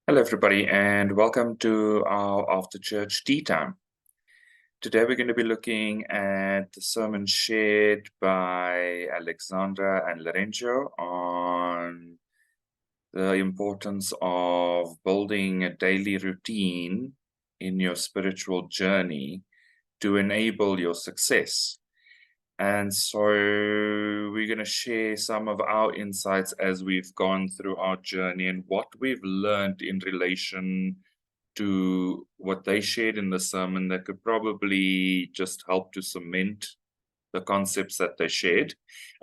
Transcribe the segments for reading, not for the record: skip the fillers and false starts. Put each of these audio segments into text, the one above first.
Hello, everybody, and welcome to our after church tea time. Today, we're going to be looking at the sermon shared by Alexandra and Lorenzo on the importance of building a daily routine in your spiritual journey to enable your success. And so we're going to share some of our insights as we've gone through our journey and what we've learned in relation to what they shared in the sermon that could probably just help to cement the concepts that they shared,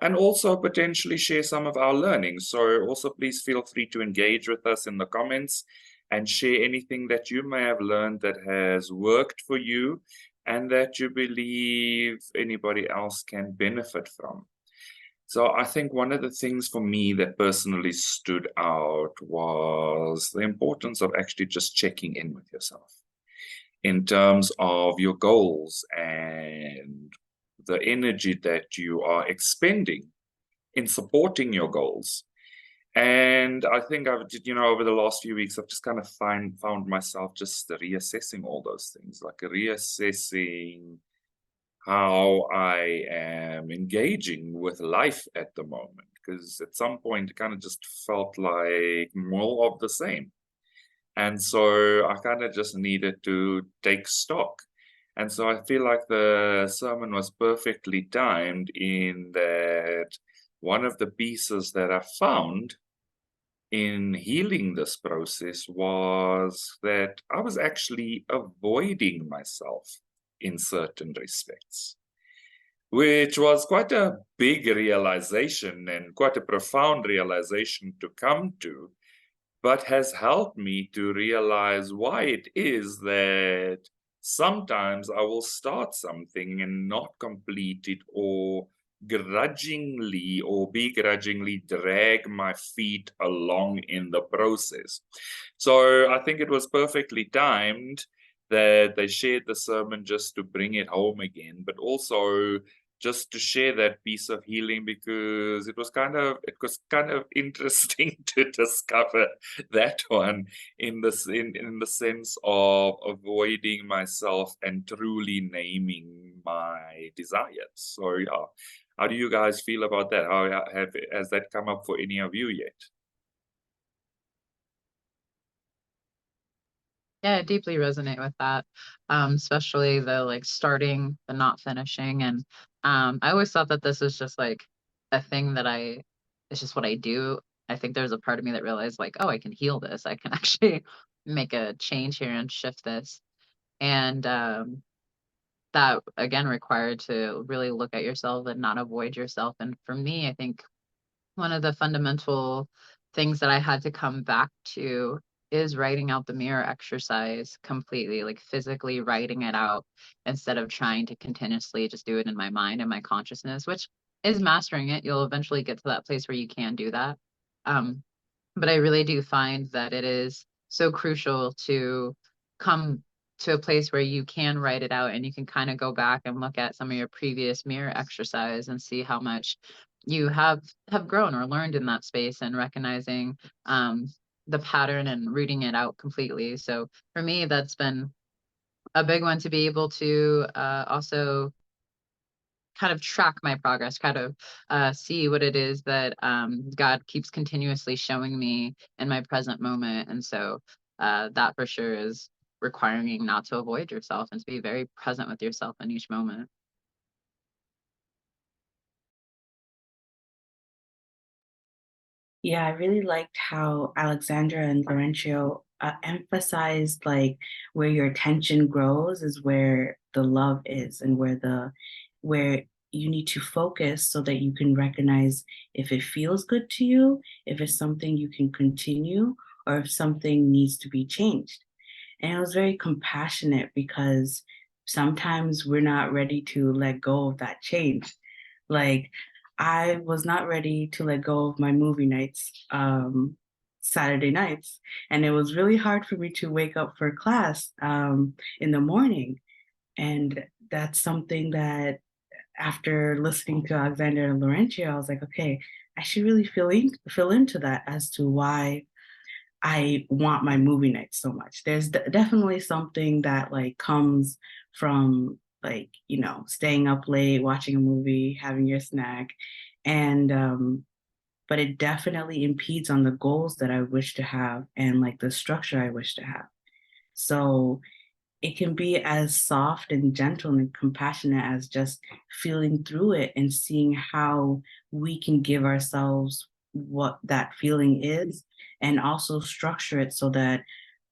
and also potentially share some of our learnings. So also please feel free to engage with us in the comments and share anything that you may have learned that has worked for you and that you believe anybody else can benefit from. So I think one of the things for me that personally stood out was the importance of actually just checking in with yourself in terms of your goals and the energy that you are expending in supporting your goals. And I think I've, over the last few weeks, I've just kind of found myself just reassessing all those things, like reassessing how I am engaging with life at the moment. Because at some point, it kind of just felt like more of the same. And so I kind of just needed to take stock. And so I feel like the sermon was perfectly timed in that one of the pieces that I found in healing this process was that I was actually avoiding myself in certain respects, which was quite a big realization and quite a profound realization to come to, but has helped me to realize why it is that sometimes I will start something and not complete it, or begrudgingly drag my feet along in the process. So I think it was perfectly timed that they shared the sermon just to bring it home again, but also just to share that piece of healing, because it was kind of interesting to discover that one in the sense of avoiding myself and truly naming my desires. So yeah, how do you guys feel about that? Has that come up for any of you yet? Yeah, I deeply resonate with that, especially the starting, the not finishing. And I always thought that this is just like a thing it's just what I do. I think there's a part of me that realized like, oh, I can heal this. I can actually make a change here and shift this. And that again required to really look at yourself and not avoid yourself. And for me, I think one of the fundamental things that I had to come back to is writing out the mirror exercise completely, like physically writing it out instead of trying to continuously just do it in my mind and my consciousness, which is mastering it. You'll eventually get to that place where you can do that. Um, but I really do find that it is so crucial to come to a place where you can write it out and you can kind of go back and look at some of your previous mirror exercise and see how much you have grown or learned in that space, and recognizing the pattern and rooting it out completely. So for me, that's been a big one, to be able to also kind of track my progress, kind of see what it is that God keeps continuously showing me in my present moment. And so that for sure is requiring not to avoid yourself and to be very present with yourself in each moment. Yeah, I really liked how Alexandra and Laurencio emphasized like where your attention grows is where the love is, and where you need to focus so that you can recognize if it feels good to you, if it's something you can continue, or if something needs to be changed. And it was very compassionate because sometimes we're not ready to let go of that change. Like, I was not ready to let go of my movie nights, Saturday nights. And it was really hard for me to wake up for class in the morning. And that's something that after listening to Alexander and Laurentia, I was like, okay, I should really feel into that as to why I want my movie night so much. There's definitely something that like comes from like, you know, staying up late, watching a movie, having your snack. And but it definitely impedes on the goals that I wish to have and like the structure I wish to have. So it can be as soft and gentle and compassionate as just feeling through it and seeing how we can give ourselves what that feeling is and also structure it so that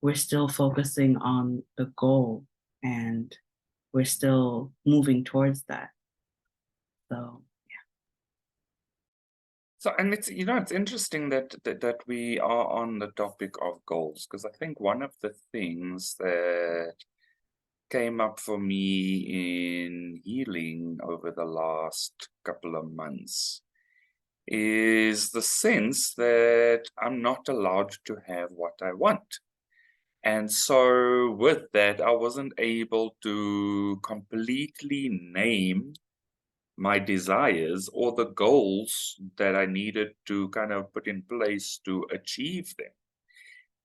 we're still focusing on the goal and we're still moving towards that. So So, and it's, you know, it's interesting that we are on the topic of goals, because I think one of the things that came up for me in healing over the last couple of months is the sense that I'm not allowed to have what I want. And so with that, I wasn't able to completely name my desires or the goals that I needed to kind of put in place to achieve them.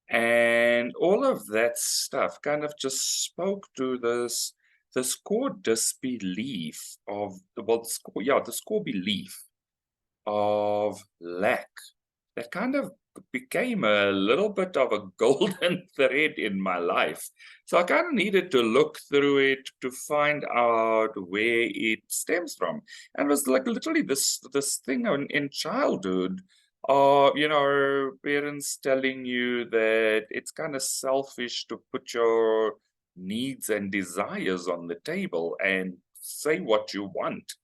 And all of that stuff kind of just spoke to this core disbelief of this core belief of lack that kind of became a little bit of a golden thread in my life. So I kind of needed to look through it to find out where it stems from. And it was like literally this thing in childhood, you know, parents telling you that it's kind of selfish to put your needs and desires on the table and say what you want.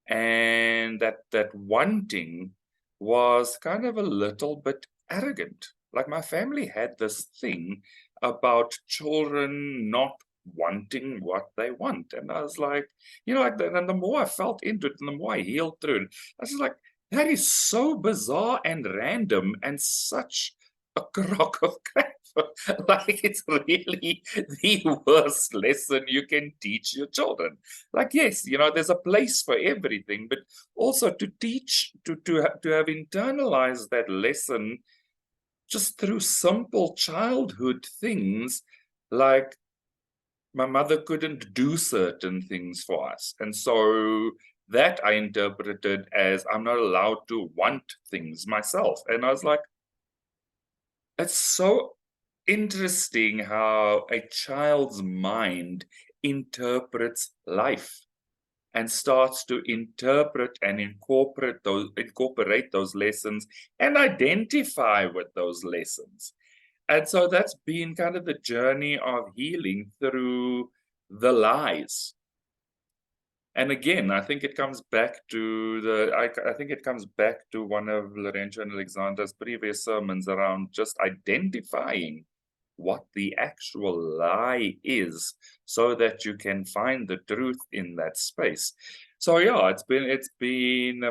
And that wanting was kind of a little bit arrogant. Like my family had this thing about children not wanting what they want. And I was like, you know, like, and the more I felt into it and the more I healed through it, I was just like, that is so bizarre and random and such a crock of crap. Like, it's really the worst lesson you can teach your children. Like, yes, you know, there's a place for everything, but also to teach, to have internalized that lesson just through simple childhood things, like my mother couldn't do certain things for us. And so that I interpreted as I'm not allowed to want things myself. And I was like, it's so interesting how a child's mind interprets life and starts to interpret and incorporate those lessons and identify with those lessons. And so that's been kind of the journey of healing through the lies. And again, I think it comes back to I think it comes back to one of Lorenzo and Alexandra's previous sermons around just identifying what the actual lie is so that you can find the truth in that space. So yeah, it's been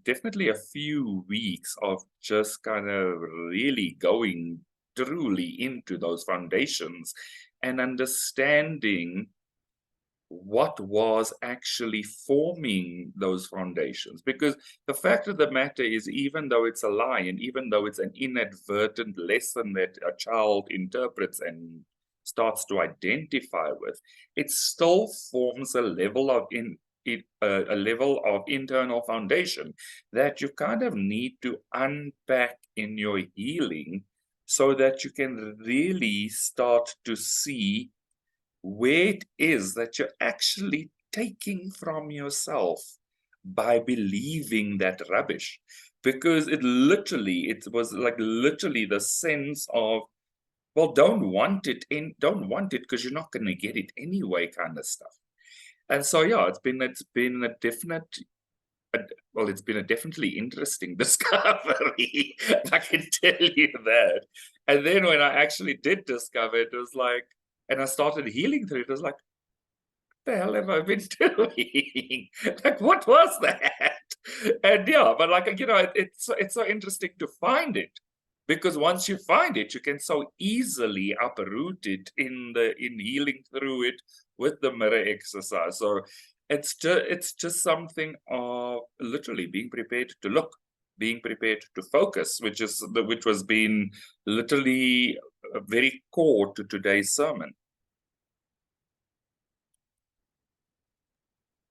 definitely a few weeks of just kind of really going truly into those foundations and understanding what was actually forming those foundations. Because the fact of the matter is, even though it's a lie and even though it's an inadvertent lesson that a child interprets and starts to identify with, it still forms a level of a level of internal foundation that you kind of need to unpack in your healing so that you can really start to see where it is that you're actually taking from yourself by believing that rubbish. Because it was like literally the sense of, well, don't want it because you're not going to get it anyway, kind of stuff. And so yeah, it's been a definitely interesting discovery. I can tell you that. And then when I actually did discover it, it was like, and I started healing through it, it was like, what the hell have I been doing? Like, what was that? And yeah, but like, you know, it's so interesting to find it, because once you find it, you can so easily uproot it in healing through it with the mirror exercise. So it's just something of literally being prepared to look being prepared to focus, which was being literally very core to today's sermon.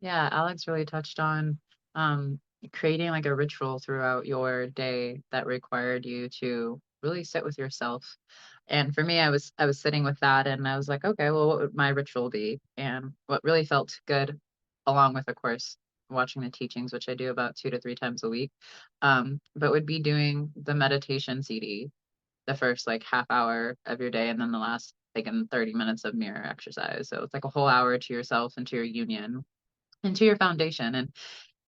Yeah, Alex really touched on creating like a ritual throughout your day that required you to really sit with yourself. And for me, I was sitting with that, and I was like, okay, well, what would my ritual be? And what really felt good, along with, of course, watching the teachings, which I do about 2 to 3 times a week, but would be doing the meditation CD, the first like half hour of your day, and then the last like in 30 minutes of mirror exercise. So it's like a whole hour to yourself and to your union and to your foundation. And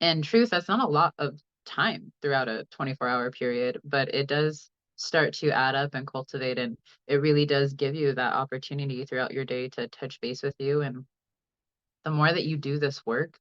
in truth, that's not a lot of time throughout a 24-hour period, but it does start to add up and cultivate. And it really does give you that opportunity throughout your day to touch base with you. And the more that you do this work,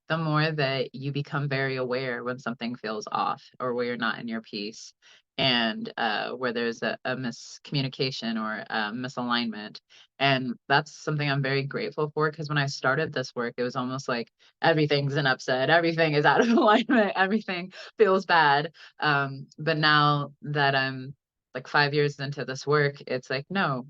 the more that you become very aware when something feels off or where you're not in your peace, and where there's a miscommunication or a misalignment. And that's something I'm very grateful for, because when I started this work, it was almost like everything's an upset, everything is out of alignment, everything feels bad. But now that I'm like 5 years into this work, it's like, no,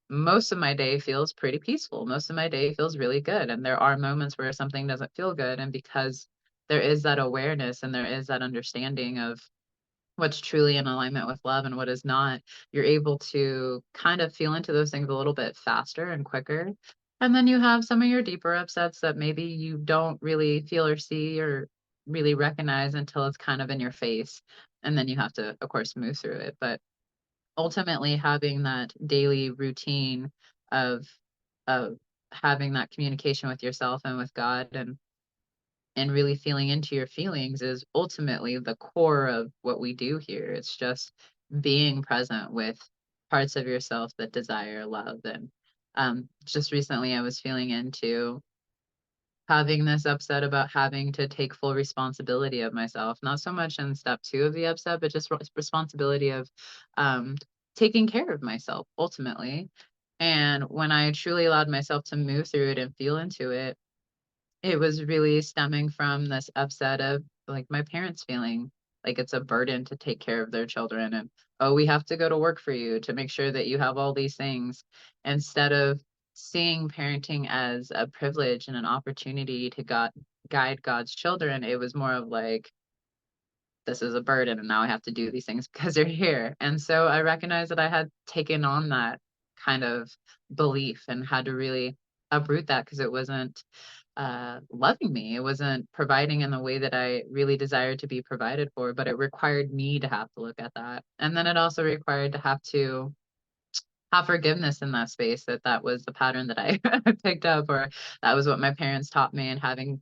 most of my day feels pretty peaceful. Most of my day feels really good. And there are moments where something doesn't feel good. And because there is that awareness and there is that understanding of what's truly in alignment with love and what is not, you're able to kind of feel into those things a little bit faster and quicker. And then you have some of your deeper upsets that maybe you don't really feel or see or really recognize until it's kind of in your face. And then you have to, of course, move through it. But ultimately having that daily routine of of having that communication with yourself and with God, and really feeling into your feelings is ultimately the core of what we do here. It's just being present with parts of yourself that desire love. And just recently I was feeling into having this upset about having to take full responsibility of myself, not so much in step 2 of the upset, but just responsibility of um, taking care of myself ultimately. And when I truly allowed myself to move through it and feel into it, it was really stemming from this upset of like my parents feeling like it's a burden to take care of their children, and oh, we have to go to work for you to make sure that you have all these things, instead of seeing parenting as a privilege and an opportunity to guide God's children. It was more of like, this is a burden and now I have to do these things because you're here. And so I recognized that I had taken on that kind of belief and had to really uproot that, because it wasn't loving me. It wasn't providing in the way that I really desired to be provided for, but it required me to have to look at that. And then it also required to have forgiveness in that space, that that was the pattern that I picked up, or that was what my parents taught me, and having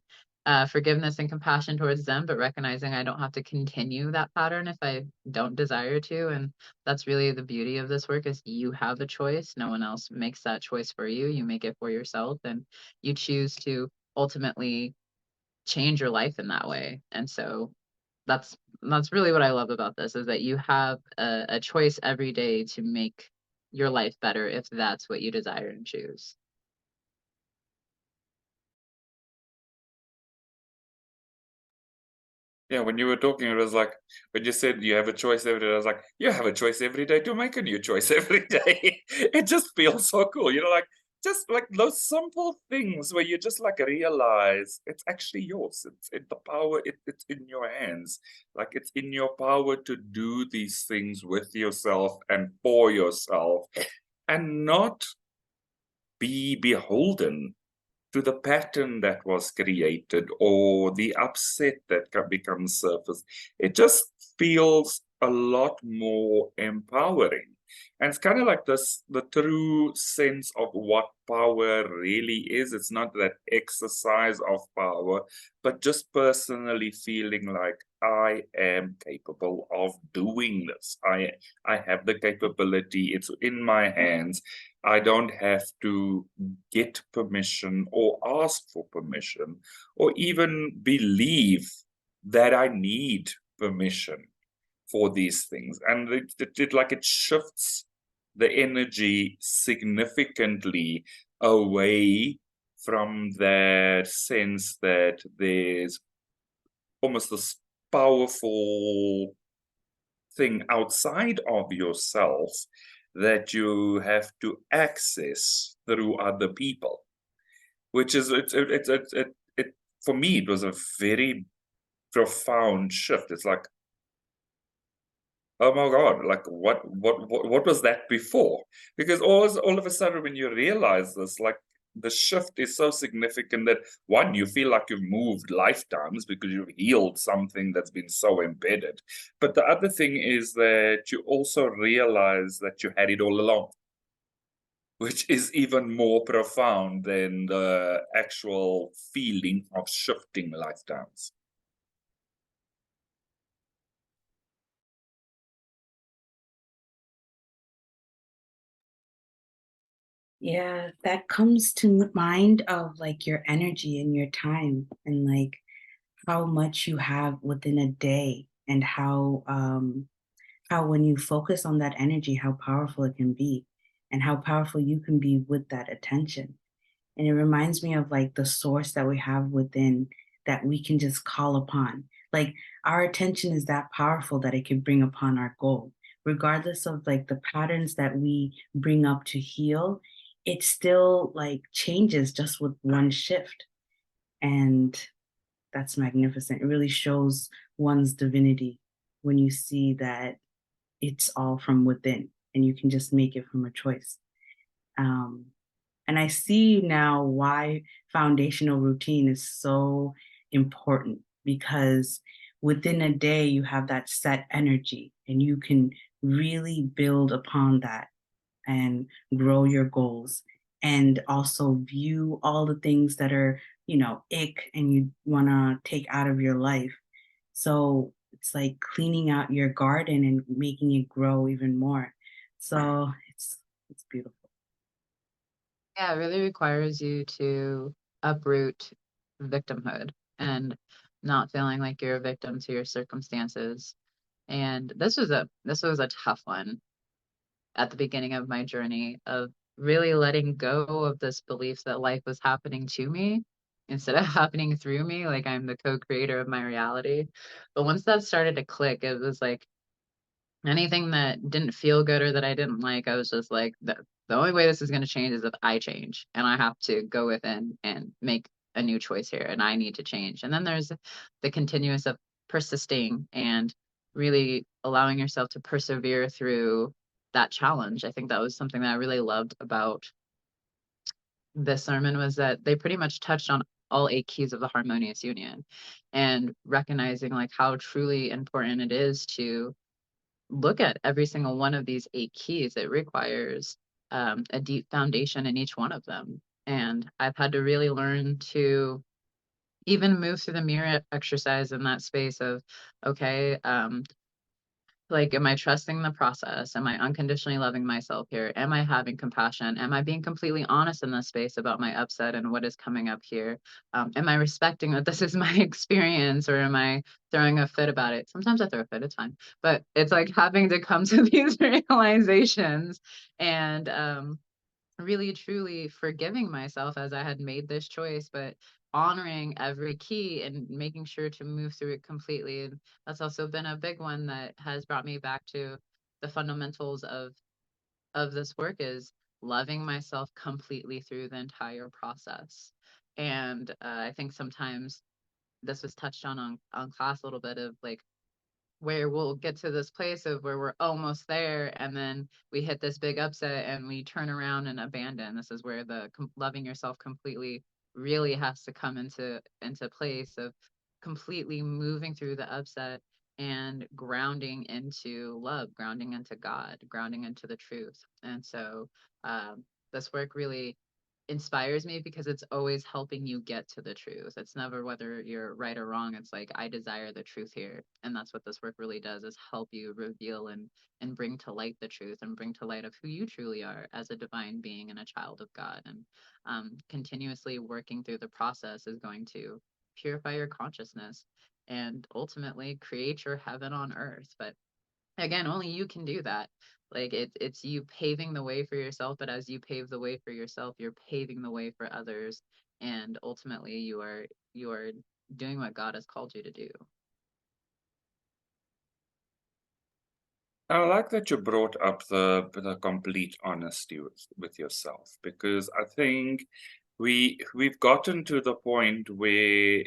forgiveness and compassion towards them, but recognizing I don't have to continue that pattern if I don't desire to. And that's really the beauty of this work, is you have a choice. No one else makes that choice for you. You make it for yourself, and you choose to ultimately change your life in that way. And so that's really what I love about this, is that you have a choice every day to make your life better if that's what you desire and choose. Yeah, when you were talking, it was like, when you said you have a choice every day, I was like, you have a choice every day to make a new choice every day. It just feels so cool, like just like those simple things where you just like realize it's actually yours. It's the power, it's in your hands. Like it's in your power to do these things with yourself and for yourself, and not be beholden to the pattern that was created or the upset that becomes surface. It just feels a lot more empowering. And it's kind of like this, the true sense of what power really is. It's not that exercise of power, but just personally feeling like I am capable of doing this. I have the capability. It's in my hands. I don't have to get permission or ask for permission or even believe that I need permission for these things. And it shifts the energy significantly away from that sense that there's almost this powerful thing outside of yourself that you have to access through other people, which is it for me it was a very profound shift. It's like, oh my God, like what was that before? Because all of a sudden when you realize this, like the shift is so significant that one, you feel like you've moved lifetimes because you've healed something that's been so embedded. But the other thing is that you also realize that you had it all along, which is even more profound than the actual feeling of shifting lifetimes. Yeah, that comes to mind of like your energy and your time and like how much you have within a day and how when you focus on that energy, how powerful it can be and how powerful you can be with that attention. And it reminds me of like the source that we have within that we can just call upon. Like our attention is that powerful that it can bring upon our goal. Regardless of like the patterns that we bring up to heal, it still like changes just with one shift. And that's magnificent. It really shows one's divinity when you see that it's all from within and you can just make it from a choice. Um, and I see now why foundational routine is so important because within a day, you have that set energy and you can really build upon that and grow your goals and also view all the things that are, ick and you want to take out of your life. So it's like cleaning out your garden and making it grow even more. So it's beautiful. Yeah, it really requires you to uproot victimhood and not feeling like you're a victim to your circumstances. And this was a tough one at the beginning of my journey of really letting go of this belief that life was happening to me instead of happening through me, like I'm the co-creator of my reality. But once that started to click, it was like anything that didn't feel good or that I didn't like, I was just like, the only way this is going to change is if I change, and I have to go within and make a new choice here, and I need to change. And then there's the continuous of persisting and really allowing yourself to persevere through that challenge. I think that was something that I really loved about this sermon, was that they pretty much touched on all 8 keys of the harmonious union, and recognizing like how truly important it is to look at every single one of these 8 keys. It requires a deep foundation in each one of them. And I've had to really learn to even move through the mirror exercise in that space of, okay, like, am I trusting the process? Am I unconditionally loving myself here? Am I having compassion? Am I being completely honest in this space about my upset and what is coming up here? Am I respecting that this is my experience, or am I throwing a fit about it? Sometimes I throw a fit, it's fine. But it's like having to come to these realizations and really truly forgiving myself as I had made this choice, but honoring every key and making sure to move through it completely. And that's also been a big one that has brought me back to the fundamentals of this work, is loving myself completely through the entire process. And I think sometimes this was touched on class a little bit, of like where we'll get to this place of where we're almost there, and then we hit this big upset and we turn around and abandon. This is where the loving yourself completely really has to come into place, of completely moving through the upset and grounding into love, grounding into God, grounding into the truth. And so this work really inspires me because it's always helping you get to the truth. It's never whether you're right or wrong. It's like, I desire the truth here. And that's what this work really does, is help you reveal and bring to light the truth, and bring to light of who you truly are as a divine being and a child of God. And continuously working through the process is going to purify your consciousness and ultimately create your heaven on earth. But again, only you can do that. Like it's you paving the way for yourself, but as you pave the way for yourself, you're paving the way for others, and ultimately you are doing what God has called you to do. I like that you brought up the complete honesty with yourself, because I think we've gotten to the point where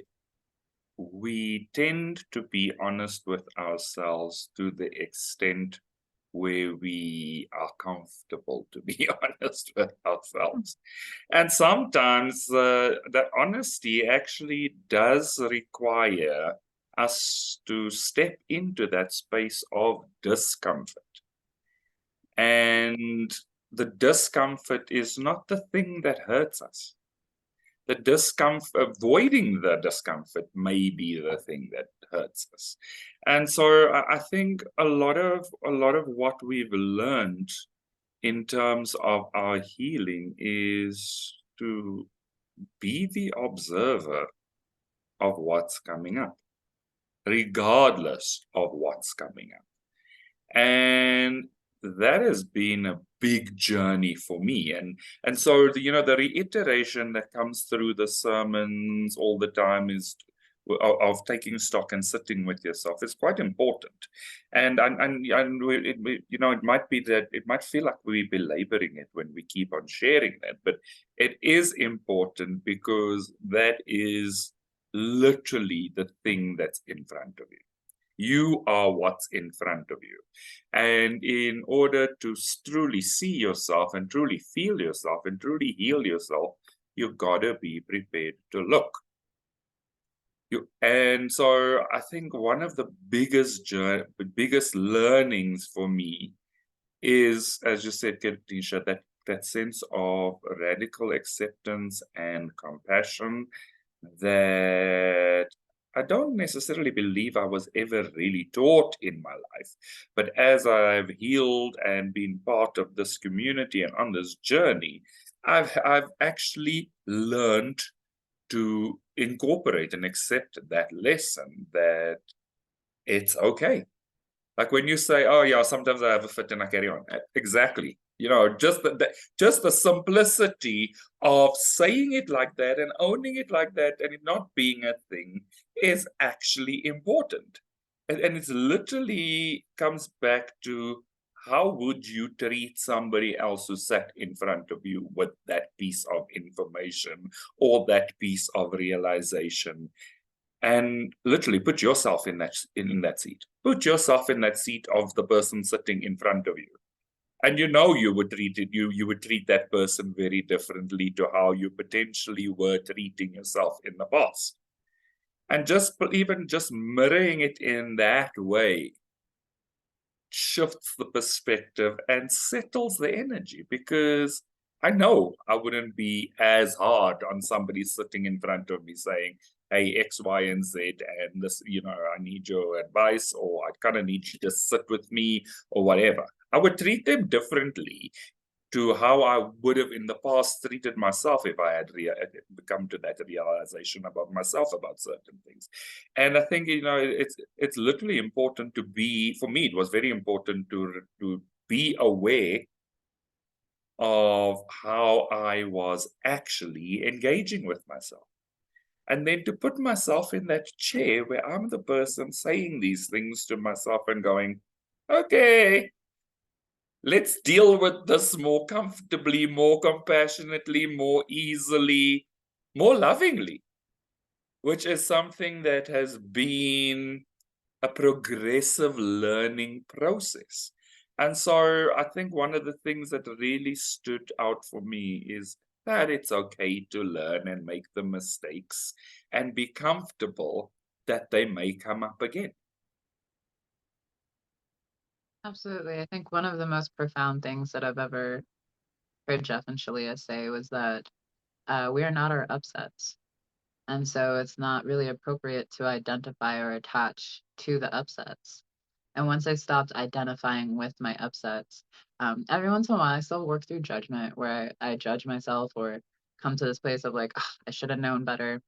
we tend to be honest with ourselves to the extent where we are comfortable to be honest with ourselves. And sometimes that honesty actually does require us to step into that space of discomfort. And the discomfort is not the thing that hurts us. The discomfort, avoiding the discomfort may be the thing that hurts us. And so I think a lot of what we've learned in terms of our healing is to be the observer of what's coming up, regardless of what's coming up. And that has been a big journey for me. And so, the reiteration that comes through the sermons all the time is of taking stock and sitting with yourself is quite important. And it might be that it might feel like we're belaboring it when we keep on sharing that, but it is important because that is literally the thing that's in front of you. You are what's in front of you. And in order to truly see yourself and truly feel yourself and truly heal yourself, you've got to be prepared to look. And so I think one of the biggest learnings for me is, as you said, Katisha, that sense of radical acceptance and compassion that I don't necessarily believe I was ever really taught in my life. But as I've healed and been part of this community and on this journey, I've actually learned to incorporate and accept that lesson that it's okay. Like when you say, oh yeah, sometimes I have a fit and I carry on. Exactly. Just the simplicity of saying it like that and owning it like that and it not being a thing is actually important. And it literally comes back to how would you treat somebody else who sat in front of you with that piece of information or that piece of realization? And literally put yourself in that seat. Put yourself in that seat of the person sitting in front of you. And you would treat it, you would treat that person very differently to how you potentially were treating yourself in the past. And even just mirroring it in that way shifts the perspective and settles the energy, because I know I wouldn't be as hard on somebody sitting in front of me saying, hey, X, Y, and Z, and this, I need your advice, or I kind of need you to sit with me, or whatever. I would treat them differently to how I would have in the past treated myself if I had come to that realization about myself about certain things. And I think, it's literally important to be, for me, it was very important to be aware of how I was actually engaging with myself. And then to put myself in that chair where I'm the person saying these things to myself and going, okay, let's deal with this more comfortably, more compassionately, more easily, more lovingly, which is something that has been a progressive learning process. And so I think one of the things that really stood out for me is that it's okay to learn and make the mistakes and be comfortable that they may come up again. Absolutely. I think one of the most profound things that I've ever heard Jeff and Shaleia say was that we are not our upsets. And so it's not really appropriate to identify or attach to the upsets. And once I stopped identifying with my upsets, every once in a while, I still work through judgment where I judge myself or come to this place of like, oh, I should have known better.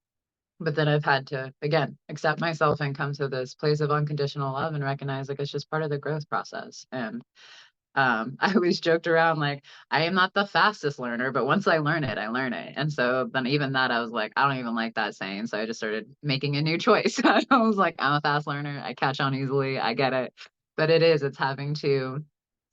But then I've had to, again, accept myself and come to this place of unconditional love and recognize like it's just part of the growth process. And I always joked around like, I am not the fastest learner, but once I learn it, I learn it. And so then even that, I was like, I don't even like that saying. So I just started making a new choice. I was like, I'm a fast learner. I catch on easily. I get it. but it's having to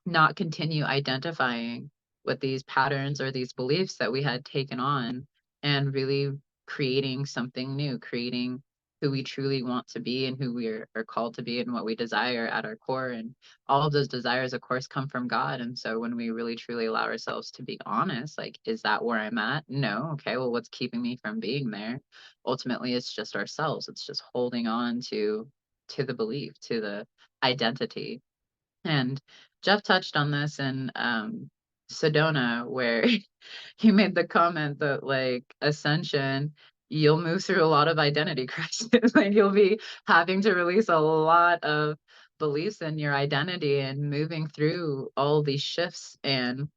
not continue identifying with these patterns or these beliefs that we had taken on, and really creating something new, creating who we truly want to be and who we are called to be and what we desire at our core. And all of those desires, of course, come from God. And so when we really truly allow ourselves to be honest, like, is that where I'm at? No. Okay, well, what's keeping me from being there? Ultimately, it's just ourselves. It's just holding on to the belief, to the identity. And Jeff touched on this in Sedona, where he made the comment that, like, Ascension, you'll move through a lot of identity crisis. Like, you'll be having to release a lot of beliefs in your identity and moving through all these shifts. And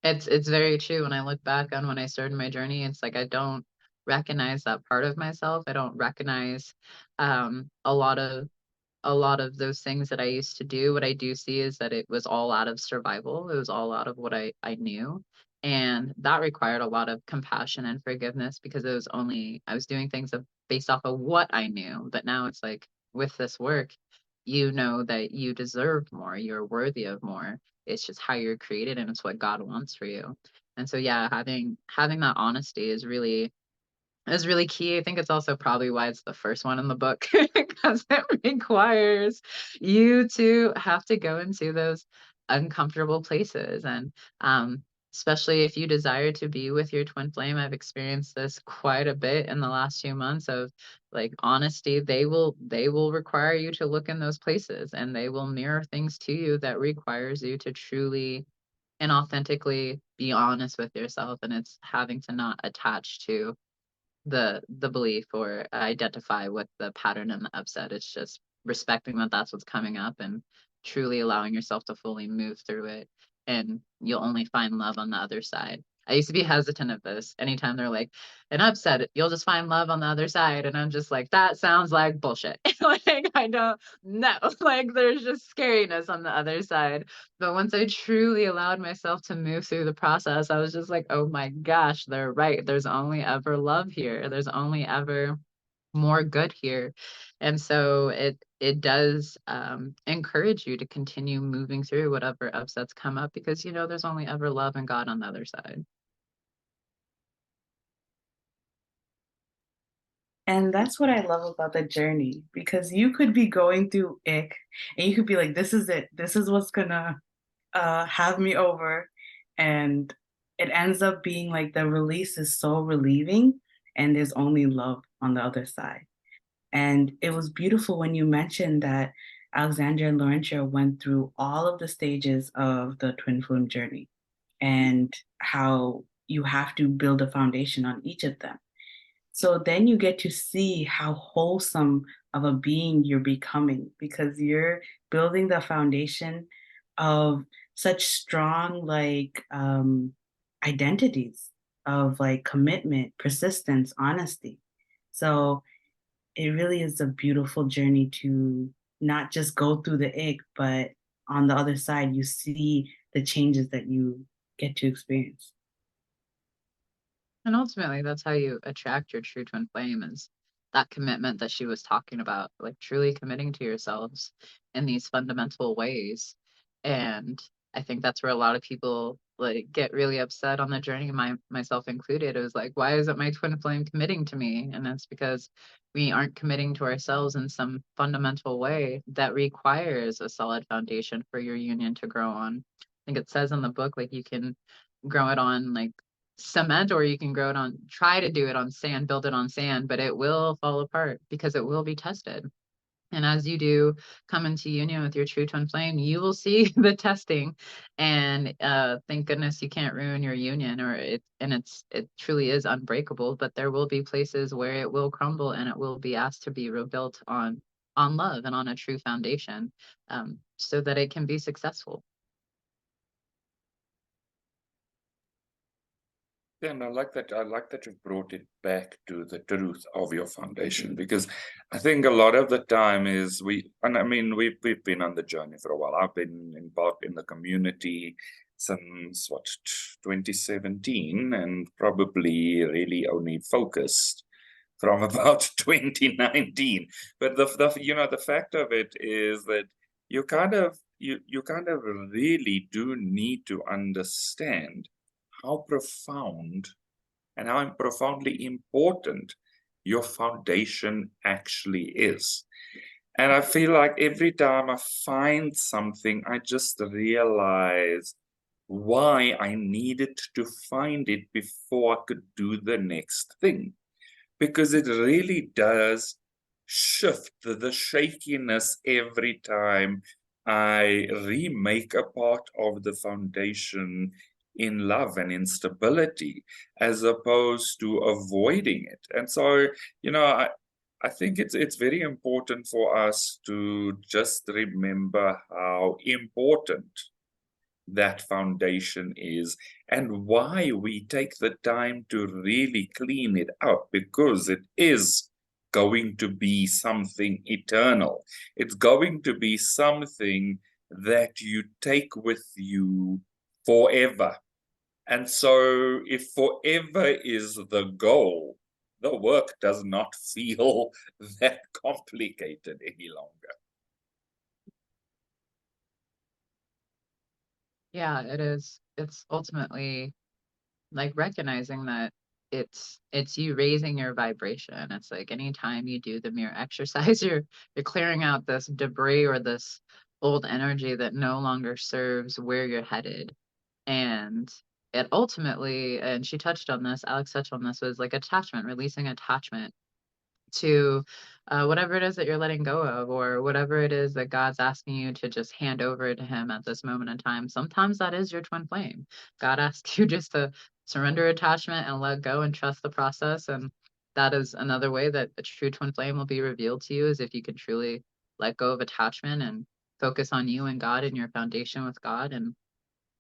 it's very true. When I look back on when I started my journey, it's like I don't recognize that part of myself. I don't recognize a lot of those things that I used to do. What I do see is that it was all out of survival. It was all out of what I knew. And that required a lot of compassion and forgiveness, because I was doing things based off of what I knew. But now it's like, with this work, you know that you deserve more, you're worthy of more. It's just how you're created, and it's what God wants for you. And so, yeah, having that honesty is really key. I think it's also probably why it's the first one in the book, because it requires you to have to go into those uncomfortable places. And especially if you desire to be with your twin flame, I've experienced this quite a bit in the last few months of, like, honesty. They will require you to look in those places, and they will mirror things to you that requires you to truly and authentically be honest with yourself. And it's having to not attach to the belief or identify with the pattern and the upset. It's just respecting that that's what's coming up, and truly allowing yourself to fully move through it. And you'll only find love on the other side. I used to be hesitant of this. Anytime they're like, an upset, you'll just find love on the other side. And I'm just like, that sounds like bullshit. Like, I don't know. Like, there's just scariness on the other side. But once I truly allowed myself to move through the process, I was just like, oh my gosh, they're right. There's only ever love here. There's only ever more good here. And so it does encourage you to continue moving through whatever upsets come up, because there's only ever love and God on the other side. And that's what I love about the journey, because you could be going through ick and you could be like, this is it. This is what's gonna have me over. And it ends up being like the release is so relieving, and there's only love on the other side. And it was beautiful when you mentioned that Alexandra and Laurentia went through all of the stages of the twin flame journey, and how you have to build a foundation on each of them. So then you get to see how wholesome of a being you're becoming, because you're building the foundation of such strong, like, identities of, like, commitment, persistence, honesty. So it really is a beautiful journey to not just go through the ick, but on the other side, you see the changes that you get to experience. And ultimately, that's how you attract your true twin flame, is that commitment that she was talking about, like truly committing to yourselves in these fundamental ways. And I think that's where a lot of people like get really upset on the journey, myself included. It was like, why isn't my twin flame committing to me? And that's because we aren't committing to ourselves in some fundamental way that requires a solid foundation for your union to grow on. I think it says in the book, like, you can grow it on like cement, or you can try to do it on sand, build it on sand, but it will fall apart because it will be tested. And as you do come into union with your true twin flame, you will see the testing. And thank goodness you can't ruin your union, it truly is unbreakable. But there will be places where it will crumble, and it will be asked to be rebuilt on love and on a true foundation, so that it can be successful. Yeah, and I like that. I like that you've brought it back to the truth of your foundation, because I think a lot of the time is we've been on the journey for a while. I've been involved in the community since 2017, and probably really only focused from about 2019. But the fact of it is that you kind of really do need to understand how profound and how profoundly important your foundation actually is. And I feel like every time I find something, I just realize why I needed to find it before I could do the next thing. Because it really does shift the shakiness every time I remake a part of the foundation in love and in stability, as opposed to avoiding it. And so, I think it's very important for us to just remember how important that foundation is and why we take the time to really clean it up, because it is going to be something eternal. It's going to be something that you take with you forever. And so if forever is the goal, the work does not feel that complicated any longer. Yeah, it is. It's ultimately like recognizing that it's you raising your vibration. It's like anytime you do the mirror exercise, you're clearing out this debris or this old energy that no longer serves where you're headed. And it ultimately, and she touched on this, Alex touched on this, was like attachment, releasing attachment to whatever it is that you're letting go of, or whatever it is that God's asking you to just hand over to Him at this moment in time. Sometimes that is your twin flame. God asks you just to surrender attachment and let go and trust the process. And that is another way that a true twin flame will be revealed to you, is if you can truly let go of attachment and focus on you and God and your foundation with God. And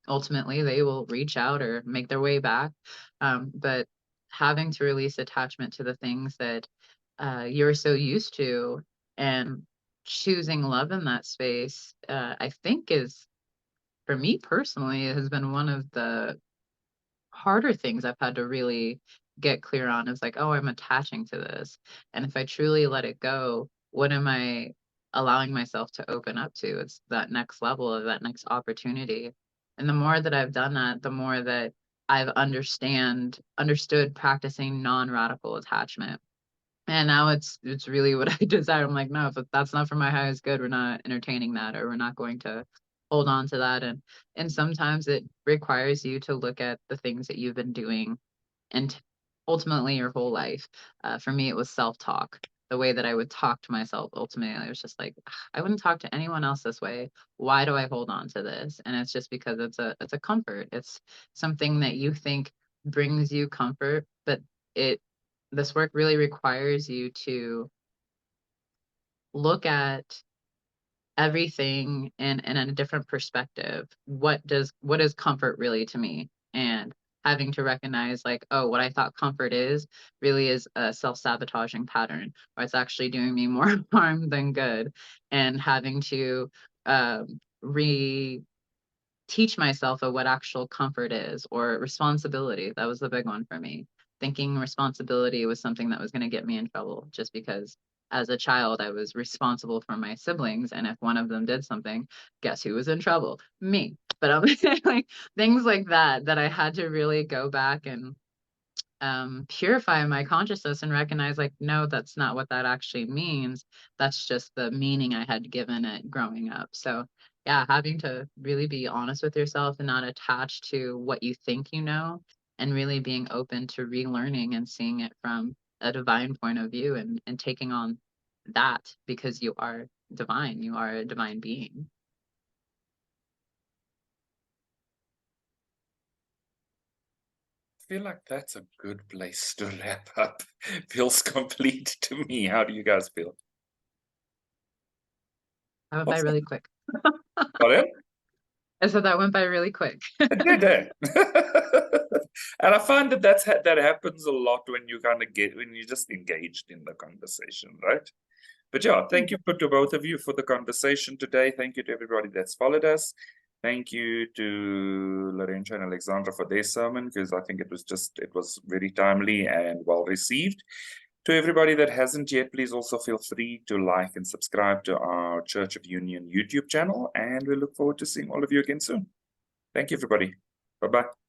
ultimately, they will reach out or make their way back. But having to release attachment to the things that you're so used to, and choosing love in that space, I think is, for me personally, it has been one of the harder things I've had to really get clear on. Is like, oh, I'm attaching to this. And if I truly let it go, what am I allowing myself to open up to? It's that next level of that next opportunity. And the more that I've done that, the more that I've understood practicing non-radical attachment. And now it's really what I desire. I'm like, no, if that's not for my highest good, we're not entertaining that, or we're not going to hold on to that. And sometimes it requires you to look at the things that you've been doing and ultimately your whole life. For me, it was self-talk. The way that I would talk to myself, ultimately, I was just like, I wouldn't talk to anyone else this way. Why do I hold on to this? And it's just because it's a comfort. It's something that you think brings you comfort, but it this work really requires you to look at everything in a different perspective. What is comfort really to me? And having to recognize, like, oh, what I thought comfort is really is a self-sabotaging pattern, or it's actually doing me more harm than good. And having to re teach myself of what actual comfort is, or responsibility. That was the big one for me. Thinking responsibility was something that was going to get me in trouble, just because as a child I was responsible for my siblings, and if one of them did something, guess who was in trouble? Me. But like things like that I had to really go back and purify my consciousness and recognize, like, no, that's not what that actually means. That's just the meaning I had given it growing up. So yeah, having to really be honest with yourself and not attached to what you think you know, and really being open to relearning and seeing it from a divine point of view, and taking on that, because you are divine, you are a divine being. I feel like that's a good place to wrap up. Feels complete to me. How do you guys feel? That went by Awesome. really quick. Pardon? I said that went by really quick. It did, eh? And I find that that happens a lot when you when you're just engaged in the conversation, right? But yeah, thank you to both of you for the conversation today. Thank you to everybody that's followed us. Thank you to Lorenzo and Alexandra for their sermon, because I think it was very timely and well received. To everybody that hasn't yet, please also feel free to like and subscribe to our Church of Union YouTube channel, and we look forward to seeing all of you again soon. Thank you, everybody. Bye-bye.